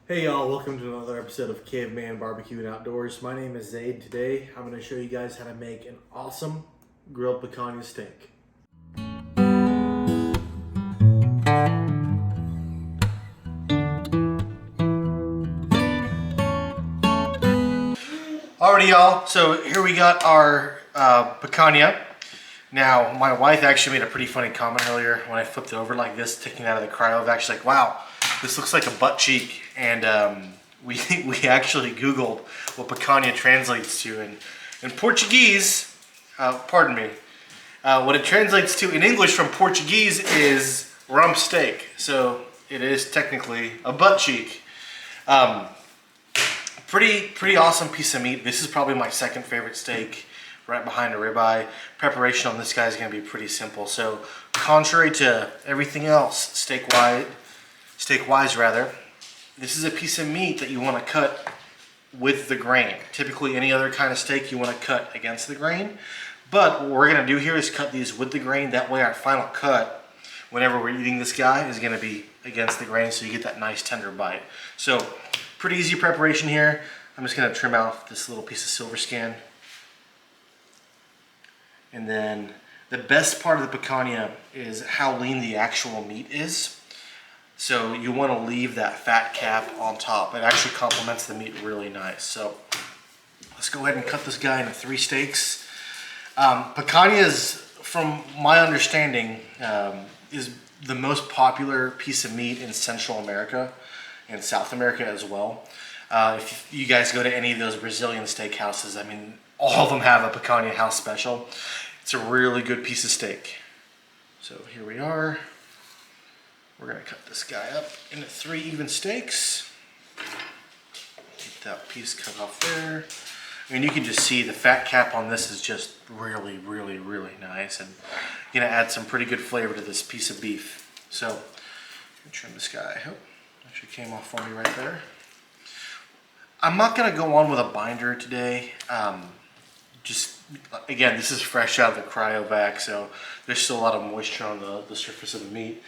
Hey y'all, welcome to another episode of Caveman Barbecue and Outdoors. My name is Zaid. Today I'm going to show you guys how to make an awesome grilled picanha steak. Alrighty y'all, so here we got our picanha. Now my wife actually made a pretty funny comment earlier when I flipped it over like this, taking it out of the cryo. She's like, wow, this looks like a butt cheek. And we actually Googled what picanha translates to. And in Portuguese, pardon me, what it translates to in English from Portuguese is rump steak. So it is technically a butt cheek. Pretty awesome piece of meat. This is probably my second favorite steak, right behind a ribeye. Preparation on this guy is going to be pretty simple. So contrary to everything else, steak-wise rather, this is a piece of meat that you want to cut with the grain. Typically any other kind of steak you want to cut against the grain. But what we're going to do here is cut these with the grain. That way our final cut, whenever we're eating this guy, is going to be against the grain so you get that nice tender bite. So pretty easy preparation here. I'm just going to trim out this little piece of silver skin. And then the best part of the picanha is how lean the actual meat is. So you want to leave that fat cap on top. It actually complements the meat really nice. So let's go ahead and cut this guy into 3 steaks. Picanha is, from my understanding, is the most popular piece of meat in Central America and South America as well. If you guys go to any of those Brazilian steakhouses, I mean, all of them have a picanha house special. It's a really good piece of steak. So here we are. We're gonna cut this guy up into 3 even steaks. Get that piece cut off there. I mean, you can just see the fat cap on this is just really, really, really nice, and gonna add some pretty good flavor to this piece of beef. So, let me trim this guy. Oh, actually came off for me right there. I'm not gonna go on with a binder today. Just, again, this is fresh out of the cryovac, so there's still a lot of moisture on the surface of the meat.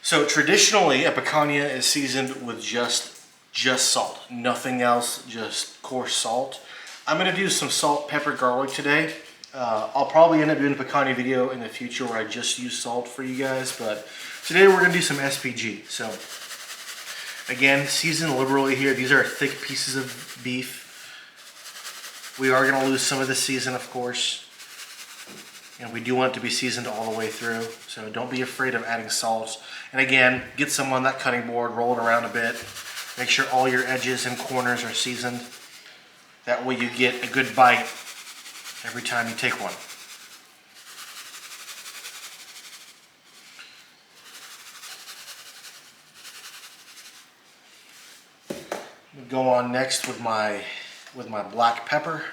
So traditionally, a picanha is seasoned with just salt, nothing else, just coarse salt. I'm gonna do some salt, pepper, garlic today. I'll probably end up doing a picanha video in the future where I just use salt for you guys, but today we're gonna do some SPG. So again, season liberally here. These are thick pieces of beef. We are gonna lose some of the season, of course. And we do want it to be seasoned all the way through, so don't be afraid of adding salt. And again, get some on that cutting board, roll it around a bit. Make sure all your edges and corners are seasoned. That way you get a good bite every time you take one. We'll go on next with my black pepper.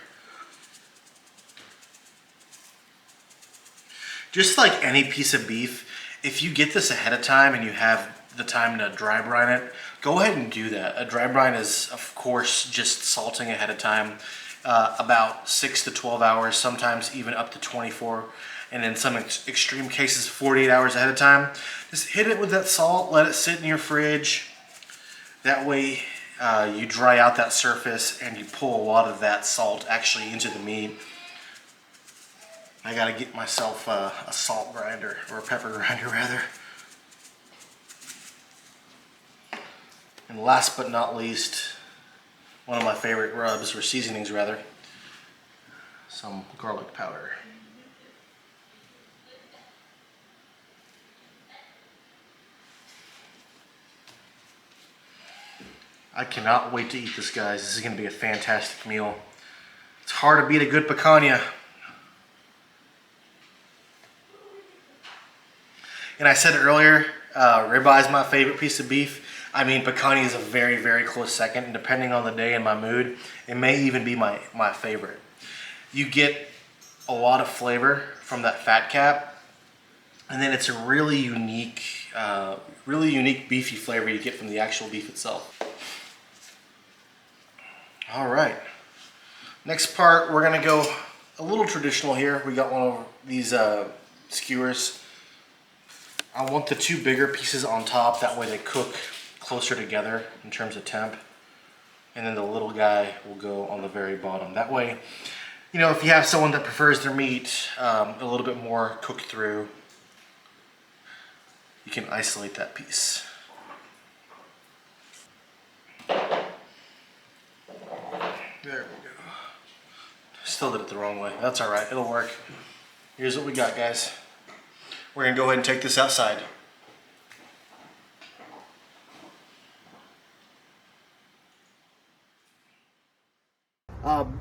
Just like any piece of beef, if you get this ahead of time and you have the time to dry brine it, go ahead and do that. A dry brine is, of course, just salting ahead of time, about 6 to 12 hours, sometimes even up to 24, and in some extreme cases, 48 hours ahead of time. Just hit it with that salt, let it sit in your fridge. That way you dry out that surface and you pull a lot of that salt actually into the meat. I gotta get myself a salt grinder, or a pepper grinder rather. And last but not least, one of my favorite rubs, or seasonings rather, some garlic powder. I cannot wait to eat this, guys. This is gonna be a fantastic meal. It's hard to beat a good picanha. And I said earlier, ribeye is my favorite piece of beef. I mean, picanha is a very, very close second, and depending on the day and my mood, it may even be my favorite. You get a lot of flavor from that fat cap, and then it's a really unique beefy flavor you get from the actual beef itself. All right, next part, we're gonna go a little traditional here. We got one of these skewers. I want the 2 bigger pieces on top, that way they cook closer together in terms of temp. And then the little guy will go on the very bottom. That way, you know, if you have someone that prefers their meat a little bit more cooked through, you can isolate that piece. There we go. Still did it the wrong way. That's all right, it'll work. Here's what we got, guys. We're gonna go ahead and take this outside.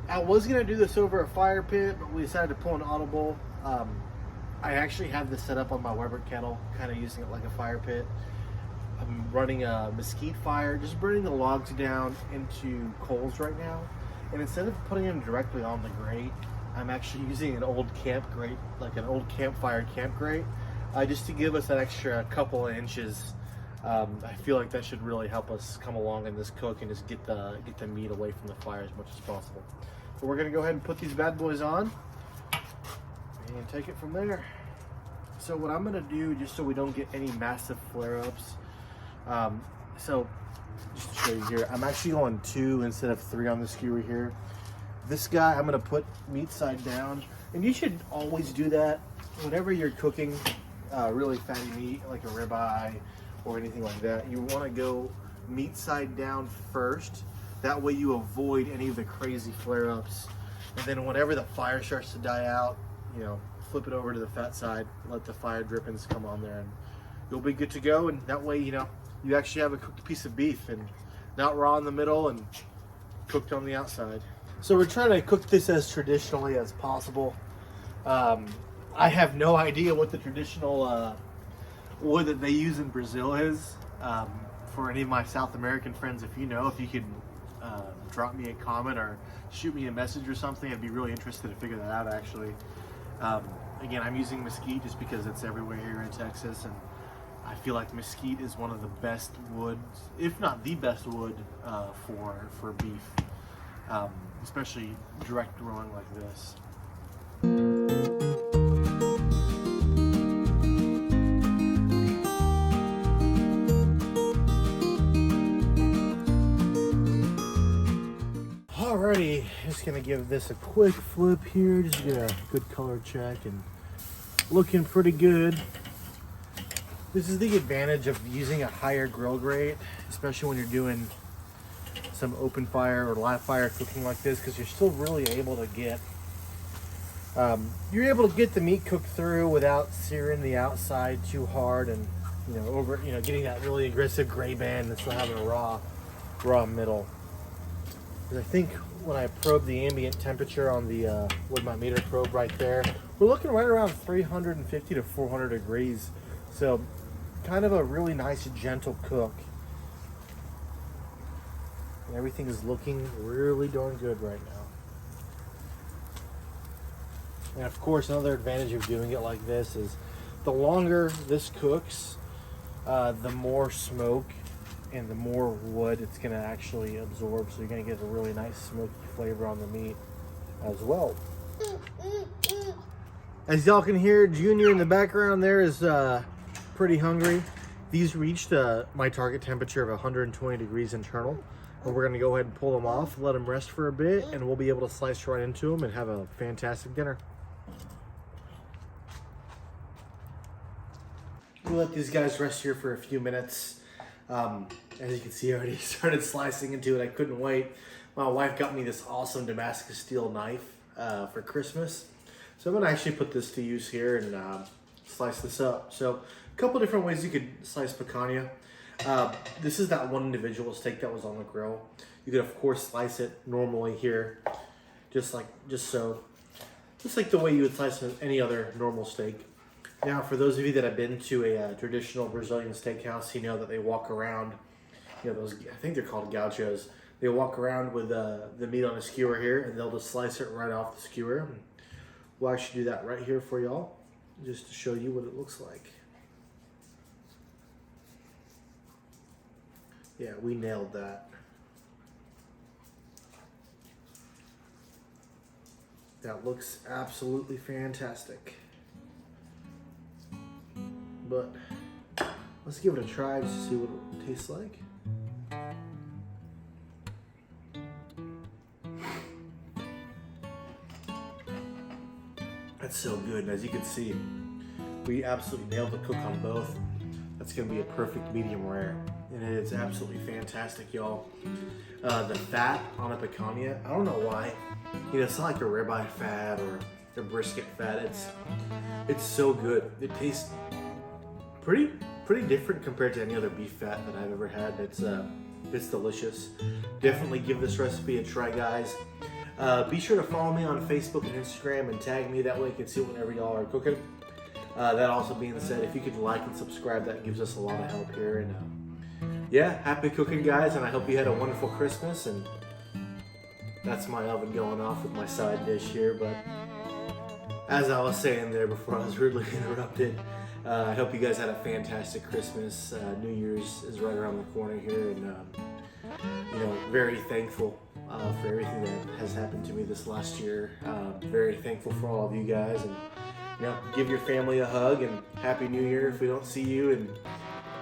I was gonna do this over a fire pit, but we decided to pull an audible. I actually have this set up on my Weber kettle, kind of using it like a fire pit. I'm running a mesquite fire, just burning the logs down into coals right now. And instead of putting them directly on the grate, I'm actually using an old camp grate, like an old campfire camp grate, just to give us that extra couple of inches. I feel like that should really help us come along in this cook and just get the meat away from the fire as much as possible. So we're gonna go ahead and put these bad boys on and take it from there. So what I'm gonna do, just so we don't get any massive flare-ups, so just to show you here, I'm actually going 2 instead of 3 on the skewer here. This guy, I'm gonna put meat side down, and you should always do that whenever you're cooking really fatty meat, like a ribeye or anything like that. You wanna go meat side down first. That way you avoid any of the crazy flare-ups. And then whenever the fire starts to die out, you know, flip it over to the fat side, let the fire drippings come on there, and you'll be good to go. And that way, you know, you actually have a cooked piece of beef and not raw in the middle and cooked on the outside. So we're trying to cook this as traditionally as possible. I have no idea what the traditional wood that they use in Brazil is. For any of my South American friends, if you know, if you could drop me a comment or shoot me a message or something, I'd be really interested to figure that out actually. Again, I'm using mesquite just because it's everywhere here in Texas, and I feel like mesquite is one of the best woods, if not the best wood, for beef, especially direct grilling like this. Alrighty, just gonna give this a quick flip here, just to get a good color check, and looking pretty good. This is the advantage of using a higher grill grate, especially when you're doing some open fire or live fire cooking like this, because you're still really able to get the meat cooked through without searing the outside too hard, and getting that really aggressive gray band and still having a raw middle. And I think when I probe the ambient temperature on the with my meter probe right there, we're looking right around 350 to 400 degrees. So kind of a really nice gentle cook. And everything is looking really darn good right now. And of course, another advantage of doing it like this is the longer this cooks, the more smoke and the more wood it's going to actually absorb, so you're going to get a really nice smoky flavor on the meat as well. As y'all can hear, Junior in the background there is pretty hungry. These reached my target temperature of 120 degrees internal, and we're going to go ahead and pull them off, let them rest for a bit, and we'll be able to slice right into them and have a fantastic dinner. We'll let these guys rest here for a few minutes. As you can see, I already started slicing into it. I couldn't wait. My wife got me this awesome Damascus steel knife for Christmas. So I'm going to actually put this to use here and slice this up. So a couple different ways you could slice picanha. This is that one individual steak that was on the grill. You could of course slice it normally here, just like the way you would slice any other normal steak. Now, for those of you that have been to a traditional Brazilian steakhouse, you know that they walk around, those, I think they're called gauchos. They walk around with the meat on a skewer here, and they'll just slice it right off the skewer. We'll actually do that right here for y'all, just to show you what it looks like. Yeah, we nailed that. That looks absolutely fantastic. But let's give it a try just to see what it tastes like. That's so good. And as you can see, we absolutely nailed the cook on both. That's gonna be a perfect medium rare. And it is absolutely fantastic, y'all. The fat on a picanha, I don't know why. You know, it's not like a ribeye fat or a brisket fat. It's so good. It tastes pretty different compared to any other beef fat that I've ever had. It's delicious. Definitely give this recipe a try, guys. Be sure to follow me on Facebook and Instagram and tag me. That way you can see whenever y'all are cooking. That also being said, if you could like and subscribe, that gives us a lot of help here. And yeah, happy cooking, guys, and I hope you had a wonderful Christmas. And that's my oven going off with my side dish here. But as I was saying there before I was rudely interrupted, I hope you guys had a fantastic Christmas. New Year's is right around the corner here, and you know, very thankful for everything that has happened to me this last year. Very thankful for all of you guys, and you know, give your family a hug and Happy New Year if we don't see you, and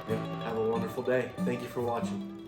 you know, have a wonderful day. Thank you for watching.